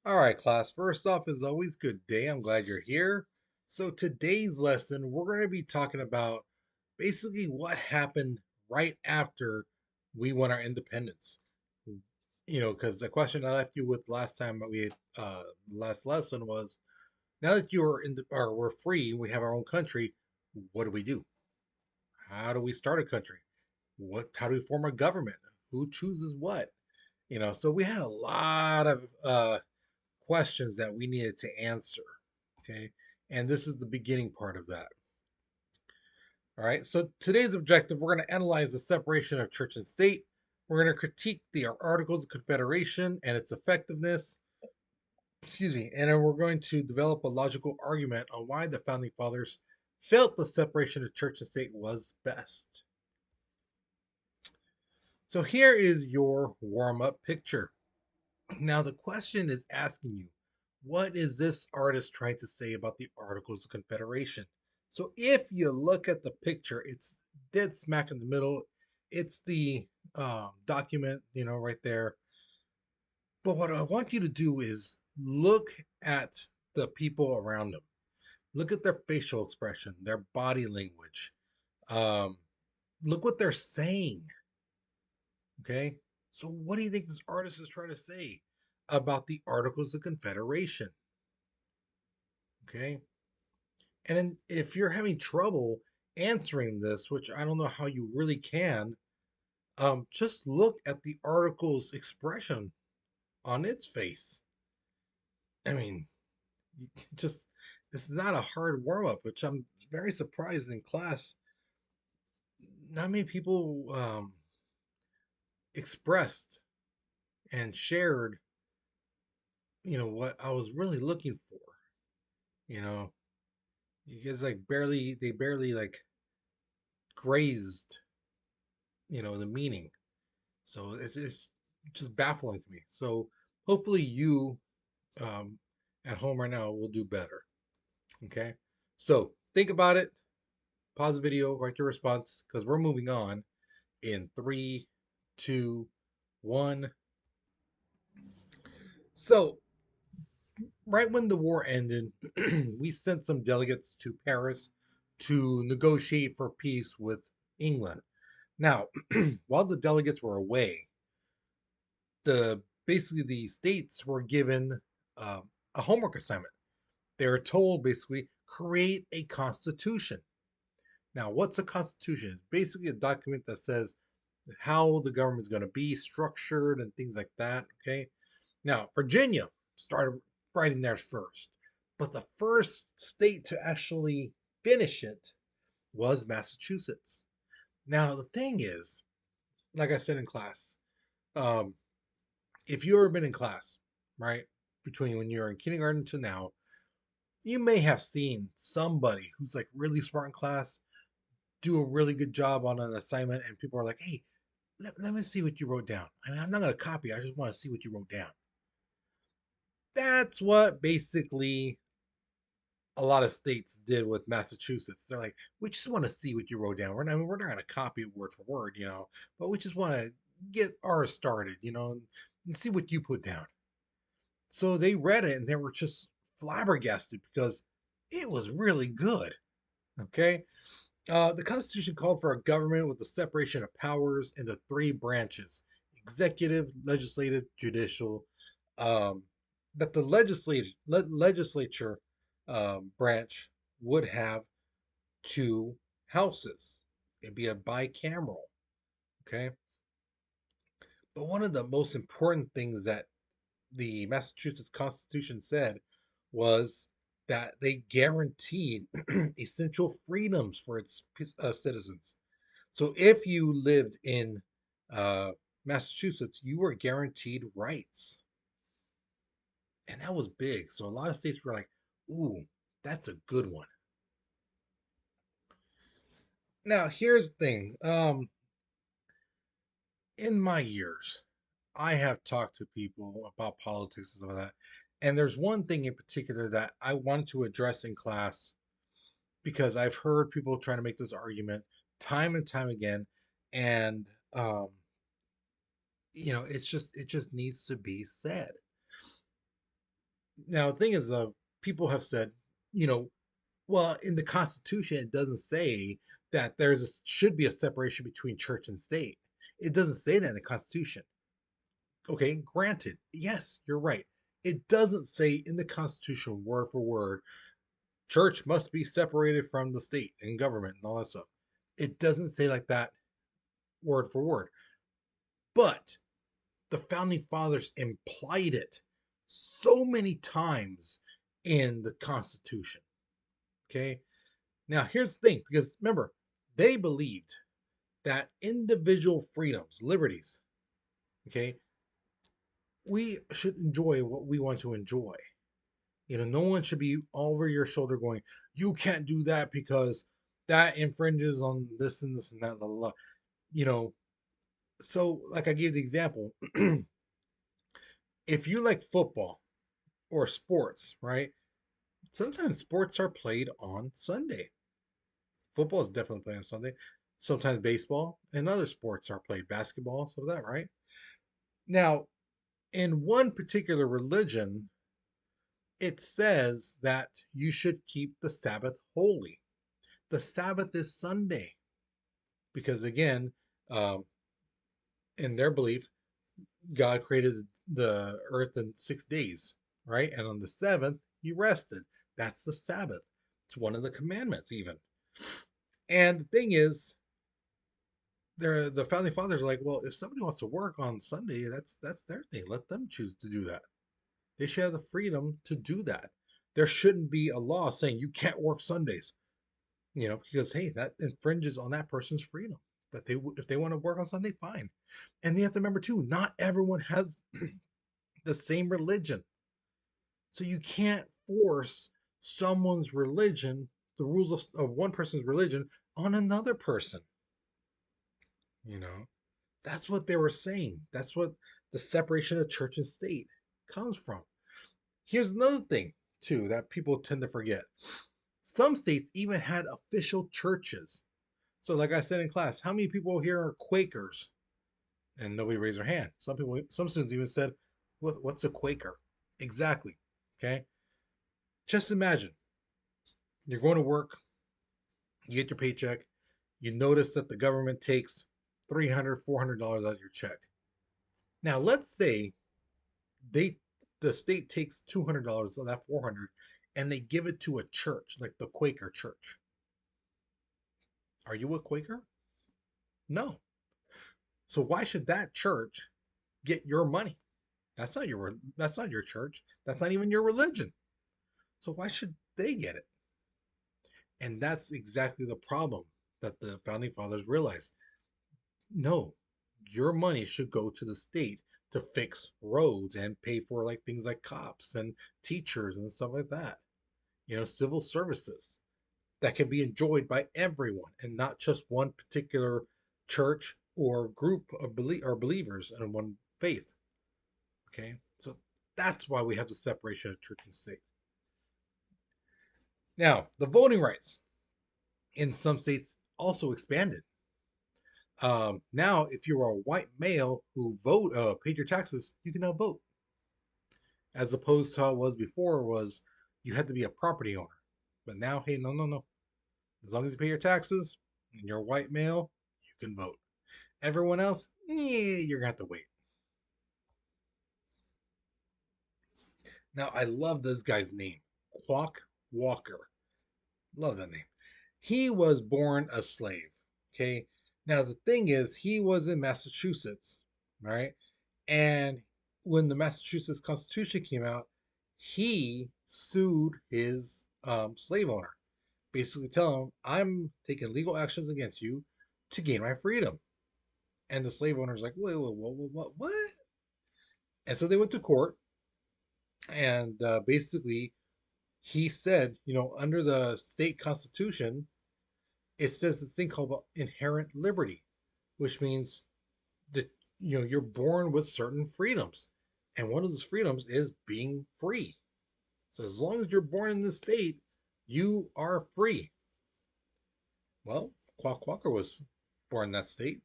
All right, class. First off, as always, good day. I'm glad you're here. So, today's lesson, we're going to be talking about basically what happened right after we won our independence. Because the question I left you with last time that we had last lesson was now that you're in the, or we're free, we have our own country, what do we do? How do we start a country? How do we form a government? Who chooses what? So we had a lot of questions that we needed to answer. Okay. And this is the beginning part of that. All right. So today's objective, we're going to analyze the separation of church and state. We're going to critique the Articles of Confederation and its effectiveness. Excuse me. And then we're going to develop a logical argument on why the founding fathers felt the separation of church and state was best. So here is your warm up picture. Now, the question is asking you, what is this artist trying to say about the Articles of Confederation? So, if you look at the picture, it's dead smack in the middle. It's the document, right there. But what I want you to do is look at the people around them. Look at their facial expression, their body language. Um, Look what they're saying. Okay. So, what do you think this artist is trying to say about the Articles of Confederation? Okay. And then if you're having trouble answering this, which I don't know how you really can, just look at the article's expression on its face. I mean, just this is not a hard warm up, which I'm very surprised in class. Not many people expressed and shared, what I was really looking for. You know, you guys they barely like grazed, the meaning. So it's just baffling to me. So hopefully you um, at home right now will do better. Okay. So think about it. Pause the video. Write your response because we're moving on in three, two, one. So right when the war ended, we sent some delegates to Paris to negotiate for peace with England. Now, while the delegates were away, the states were given uh, a homework assignment. They were told basically create a constitution. Now, what's a constitution? It's basically a document that says how the government is going to be structured and things like that. Okay. Now, Virginia started writing theirs first, but the first state to actually finish it was Massachusetts. Now, the thing is, like I said in class, um, if you've ever been in class, right, between when you're in kindergarten to now, you may have seen somebody who's like really smart in class do a really good job on an assignment, and people are like, hey, let me see what you wrote down. I mean, I'm not going to copy, I just want to see what you wrote down. That's what basically a lot of states did with Massachusetts. They're like, we just want to see what you wrote down. We're not going to copy it word for word, but we just want to get ours started, and see what you put down. So they read it and they were just flabbergasted because it was really good. Okay. The Constitution called for a government with the separation of powers into three branches: executive, legislative, judicial. Um, that the legislature branch would have two houses. It'd be a bicameral. Okay. But one of the most important things that the Massachusetts Constitution said was that they guaranteed essential freedoms for its citizens. So if you lived in uh, Massachusetts, you were guaranteed rights, and that was big. So a lot of states were like, "Ooh, that's a good one." Now here's the thing. In my years, I have talked to people about politics and stuff like that, and there's one thing in particular that I wanted to address in class because I've heard people trying to make this argument time and time again, and it just needs to be said. Now, the thing is, people have said, you know, well, in the Constitution, it doesn't say that should be a separation between church and state. It doesn't say that in the Constitution. Okay, granted, yes, you're right. It doesn't say in the Constitution, word for word, church must be separated from the state and government and all that stuff. It doesn't say like that, word for word. But the founding fathers implied it so many times in the Constitution. Okay. Now, here's the thing, because remember, they believed that individual freedoms, liberties, okay, we should enjoy what we want to enjoy. No one should be over your shoulder going, you can't do that because that infringes on this and this and that, blah, blah, blah. You know, so like I gave the example, if you like football or sports, right? Sometimes sports are played on Sunday. Football is definitely played on Sunday. Sometimes baseball and other sports are played, basketball, so that, right? Now, in one particular religion, it says that you should keep the Sabbath holy. The Sabbath is Sunday because, again, um, in their belief, God created the earth in 6 days, right? And on the seventh, he rested. That's the Sabbath. It's one of the commandments, even. And the thing is, the founding fathers are like, well, if somebody wants to work on Sunday, that's their thing. Let them choose to do that. They should have the freedom to do that. There shouldn't be a law saying you can't work Sundays, because hey, that infringes on that person's freedom. That if they want to work on Sunday, fine. And you have to remember too, not everyone has the same religion, so you can't force someone's religion, the rules of one person's religion, on another person. You know, that's what they were saying. That's what the separation of church and state comes from. Here's another thing, too, that people tend to forget. Some states even had official churches. So, like I said in class, how many people here are Quakers? And nobody raised their hand. Some students even said, What's a Quaker? Exactly. Okay. Just imagine you're going to work, you get your paycheck, you notice that the government takes $300, $400 out of your check. Now, let's say they the state takes $200 of that 400 and they give it to a church like the Quaker church. Are you a Quaker? No. So why should that church get your money? That's not your church. That's not even your religion. So why should they get it? And that's exactly the problem that the founding fathers realized. No, your money should go to the state to fix roads and pay for like things like cops and teachers and stuff like that. Civil services that can be enjoyed by everyone and not just one particular church or group of believers in one faith. Okay, so that's why we have the separation of church and state. Now, the voting rights in some states also expanded. Now, if you are a white male who paid your taxes, you can now vote, as opposed to how it was before, was you had to be a property owner. But now, hey, no, no, no. As long as you pay your taxes and you're a white male, you can vote. Everyone else, you're gonna have to wait. Now, I love this guy's name, Quack Walker. Love that name. He was born a slave. Okay. Now the thing is, he was in Massachusetts, right? And when the Massachusetts Constitution came out, he sued his slave owner, basically telling him, "I'm taking legal actions against you to gain my freedom." And the slave owner's like, "Wait, wait, what?" And so they went to court, and basically he said, under the state constitution, it says this thing called inherent liberty, which means that you're born with certain freedoms, and one of those freedoms is being free. So as long as you're born in this state, you are free. Well, Quack Quacker was born in that state,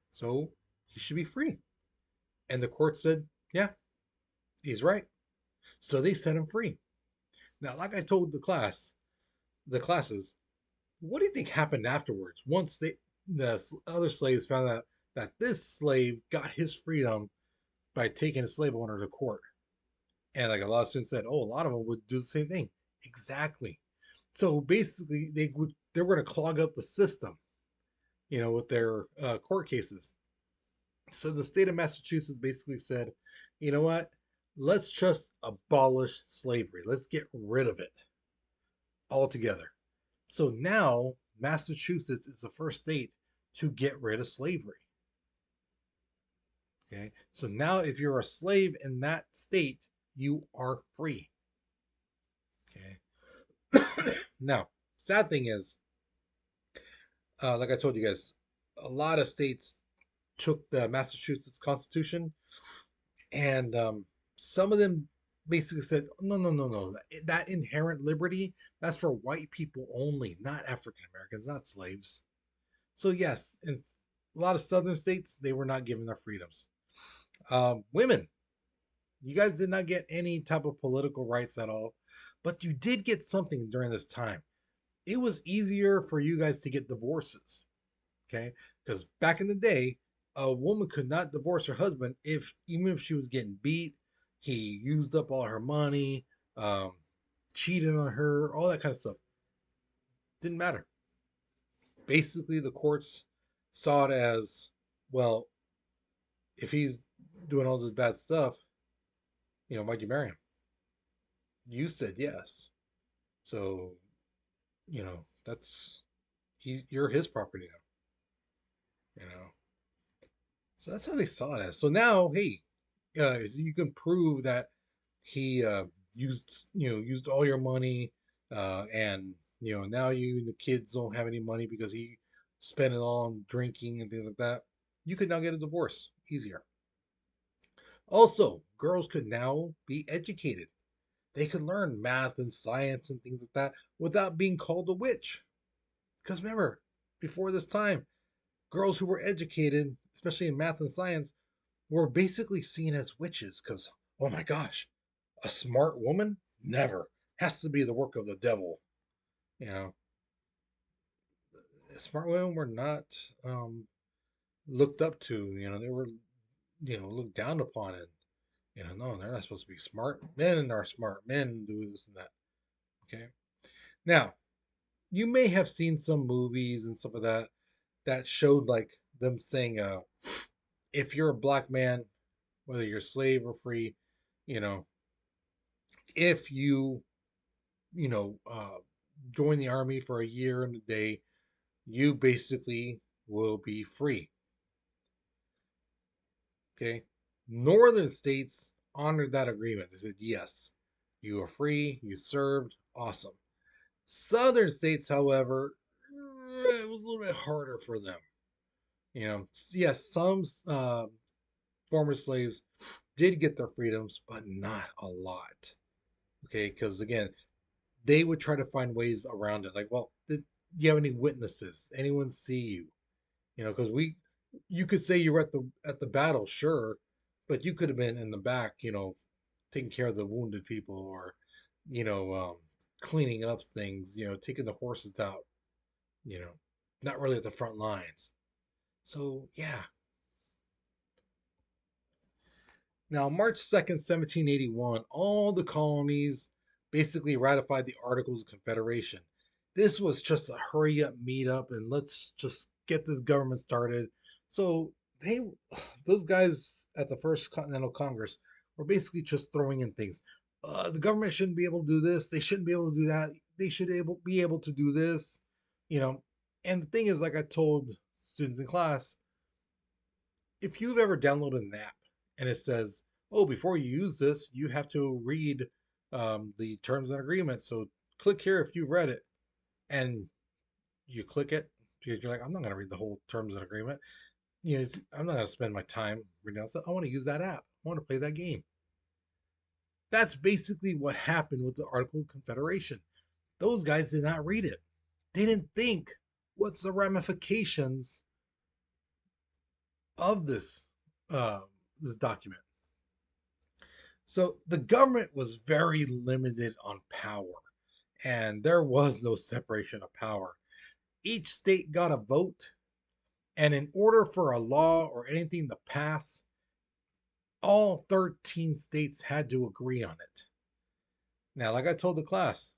so he should be free. And the court said, yeah, he's right. So they set him free. Now, like I told the classes, what do you think happened afterwards? Once the other slaves found out that this slave got his freedom by taking a slave owner to court, and like a lot of students said, oh, a lot of them would do the same thing. Exactly. So basically, they were going to clog up the system, with their court cases. So the state of Massachusetts basically said, you know what? Let's just abolish slavery. Let's get rid of it altogether. So now Massachusetts is the first state to get rid of slavery. Okay. So now if you're a slave in that state, you are free. Okay. Now, sad thing is, like I told you guys, a lot of states took the Massachusetts Constitution, and some of them basically said, no, no, no, no, that inherent liberty, that's for white people only, not African Americans, not slaves. So yes, in a lot of southern states, they were not given their freedoms. Women, you guys did not get any type of political rights at all, but you did get something during this time. It was easier for you guys to get divorces. Okay, because back in the day, a woman could not divorce her husband if even if she was getting beat, he used up all her money, um, cheated on her, all that kind of stuff. Didn't matter. Basically, the courts saw it as, well, if he's doing all this bad stuff, why'd you marry him? You said yes. So, that's you're his property now. So that's how they saw it as. So now, hey, you can prove that he used all your money, and now you and the kids don't have any money because he spent it all on drinking and things like that. You could now get a divorce easier. Also, girls could now be educated. They could learn math and science and things like that without being called a witch. Because remember, before this time, girls who were educated, especially in math and science, were basically seen as witches. Because, oh my gosh, a smart woman? Never. Has to be the work of the devil. You know, smart women were not um, looked up to. They were, looked down upon it. No, they're not supposed to be smart. Men are smart. Men do this and that. Okay. Now, you may have seen some movies and stuff like that showed like them saying, if you're a black man, whether you're slave or free, you know, if you join the army for a year and a day, you basically will be free. Okay. Northern states honored that agreement. They said, yes, you are free, you served, awesome. Southern states, however, it was a little bit harder for them. Yes, some former slaves did get their freedoms, but not a lot. Okay, because again, they would try to find ways around it. Like, well, did you have any witnesses? Anyone see you? Because you could say you were at the battle, sure, but you could have been in the back, taking care of the wounded people, or you know, um, cleaning up things, taking the horses out, you know, not really at the front lines. So yeah. Now, March 2nd, 1781, all the colonies basically ratified the Articles of Confederation. This was just a hurry up meet up and let's just get this government started. So they, those guys at the First Continental Congress were basically just throwing in things. The government shouldn't be able to do this. They shouldn't be able to do that. They should be able to do this. You know, and the thing is, like I told students in class, if you've ever downloaded an app and it says, oh, before you use this, you have to read the terms and agreements. So click here if you've read it, and you click it because you're like, I'm not going to read the whole terms and agreement. I'm not going to spend my time reading it. So I want to use that app. I want to play that game. That's basically what happened with the Article of Confederation. Those guys did not read it. They didn't think, what's the ramifications of this document? So the government was very limited on power, and there was no separation of power. Each state got a vote, and in order for a law or anything to pass, all 13 states had to agree on it. Now, like I told the class,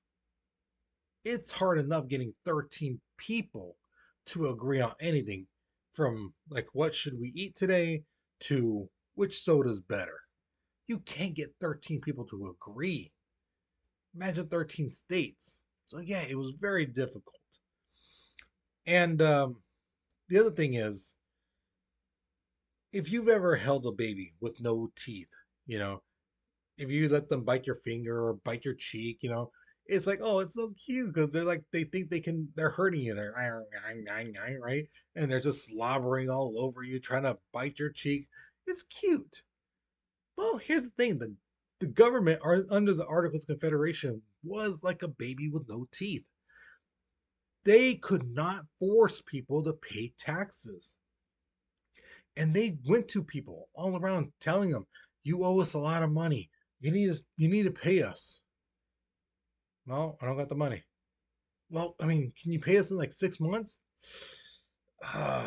it's hard enough getting 13 people to agree on anything from like what should we eat today to which soda's better. You can't get 13 people to agree. Imagine 13 states. So, yeah, it was very difficult. And the other thing is, if you've ever held a baby with no teeth, you know, if you let them bite your finger or bite your cheek, it's like, oh, it's so cute because they're like, they think they're hurting you. They're right, and they're just slobbering all over you, trying to bite your cheek. It's cute. Well, here's the thing: the government, under the Articles of Confederation, was like a baby with no teeth. They could not force people to pay taxes, and they went to people all around telling them, "You owe us a lot of money. You need to pay us." Well, I don't got the money. Well, I mean, can you pay us in like 6 months?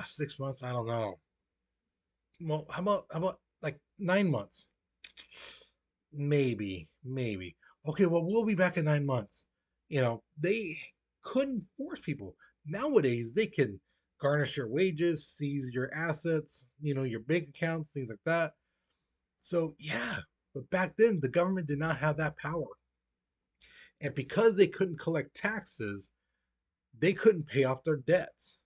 6 months? I don't know. Well, how about like 9 months? Maybe. Okay, well, we'll be back in 9 months. They couldn't force people. Nowadays, they can garnish your wages, seize your assets, your bank accounts, things like that. So, yeah, but back then, the government did not have that power. And because they couldn't collect taxes, they couldn't pay off their debts.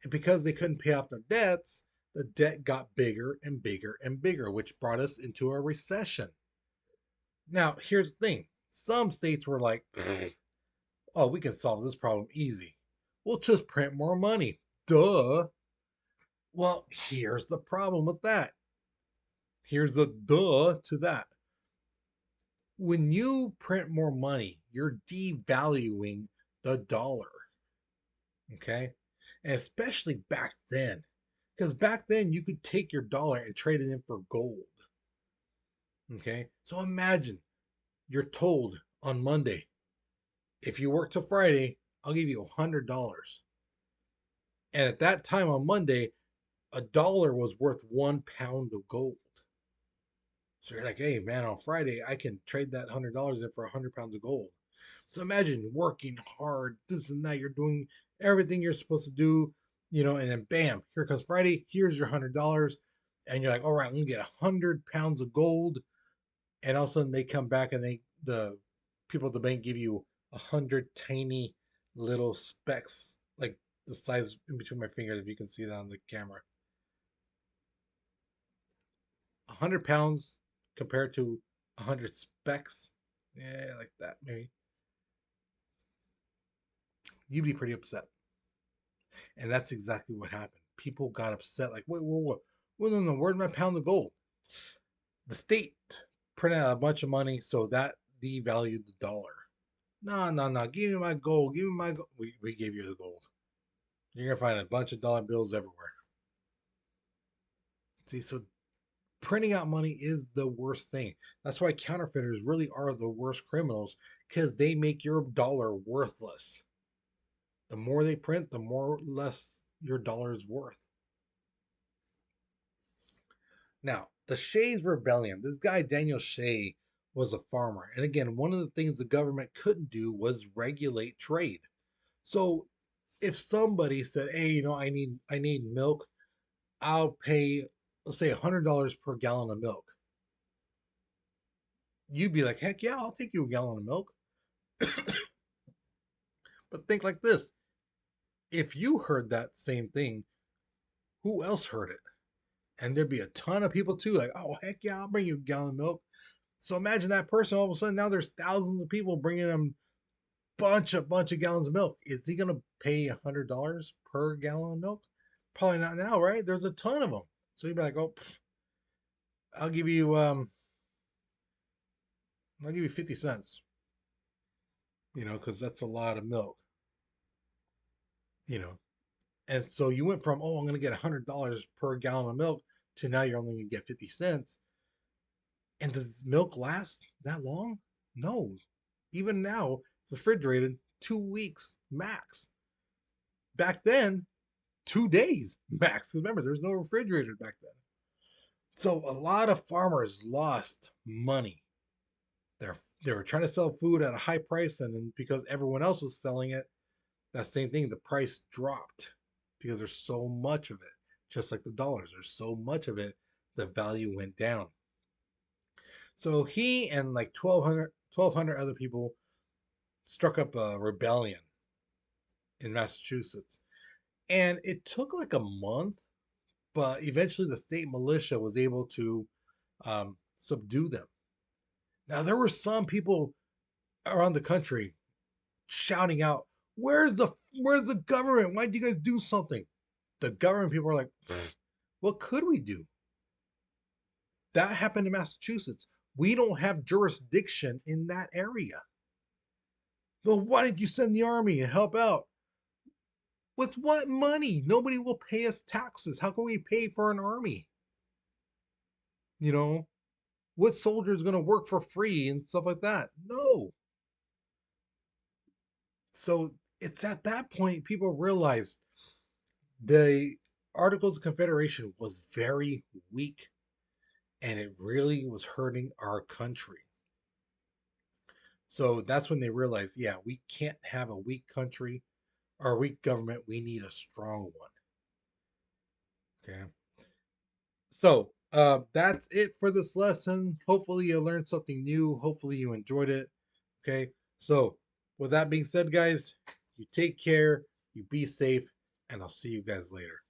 And because they couldn't pay off their debts, the debt got bigger and bigger and bigger, which brought us into a recession. Now, here's the thing: some states were like, oh, we can solve this problem easy. We'll just print more money. Duh. Well, here's the problem with that. Here's the duh to that. When you print more money, you're devaluing the dollar. Okay. And especially back then. Because back then you could take your dollar and trade it in for gold. Okay. So imagine you're told on Monday, if you work till Friday, I'll give you $100. And at that time on Monday, a dollar was worth 1 pound of gold. So you're like, hey man, on Friday I can trade that $100 in for 100 pounds of gold. So imagine working hard, this and that. You're doing everything you're supposed to do, and then bam, here comes Friday. Here's your $100, and you're like, all right, I'm gonna get 100 pounds of gold. And all of a sudden they come back and the people at the bank give you 100 tiny little specks, like the size in between my fingers, if you can see that on the camera. 100 pounds compared to 100 specks, yeah, like that maybe. You'd be pretty upset. And that's exactly what happened. People got upset, like, wait, whoa, whoa, whoa, no, where's my pound of gold? The state printed out a bunch of money, so that devalued the dollar. No, no, no, give me my gold, give me my gold. We gave you the gold. You're gonna find a bunch of dollar bills everywhere. See, so printing out money is the worst thing. That's why counterfeiters really are the worst criminals, because they make your dollar worthless. The more they print, the more less your dollar is worth. Now, the Shays Rebellion, this guy, Daniel Shay, was a farmer. And again, one of the things the government couldn't do was regulate trade. So if somebody said, hey, I need milk, I'll pay, let's say, $100 per gallon of milk. You'd be like, heck yeah, I'll take you a gallon of milk. But think like this: if you heard that same thing, who else heard it? And there'd be a ton of people too, like, oh, heck yeah, I'll bring you a gallon of milk. So imagine that person, all of a sudden now there's thousands of people bringing him bunch of gallons of milk. Is he gonna pay $100 per gallon of milk? Probably not now, right? There's a ton of them. So you'd be like, oh, I'll give you um, I'll give you 50 cents, because that's a lot of milk, you know. And so you went from, oh, I'm gonna get $100 per gallon of milk to now you're only gonna get 50 cents. And does milk last that long? No. Even now, refrigerated 2 weeks max. Back then, 2 days max. 'Cause remember, there's no refrigerator back then. So a lot of farmers lost money. They were trying to sell food at a high price, and then because everyone else was selling it, that same thing, the price dropped because there's so much of it. Just like the dollars, there's so much of it, the value went down. So he and like 1,200 other people struck up a rebellion in Massachusetts. And it took like a month, but eventually the state militia was able to subdue them. Now, there were some people around the country shouting out, where's the government? Why did you guys do something? The government people are like, what could we do? That happened in Massachusetts. We don't have jurisdiction in that area. Well, why didn't you send the army and help out? With what money? Nobody will pay us taxes. How can we pay for an army? You know, what soldier is going to work for free and stuff like that? No. So it's at that point people realize the Articles of Confederation was very weak and it really was hurting our country. So that's when they realized, yeah, we can't have a weak country or a weak government. We need a strong one. Okay. So that's it for this lesson. Hopefully you learned something new. Hopefully you enjoyed it. Okay. So with that being said, guys, you take care, you be safe, and I'll see you guys later.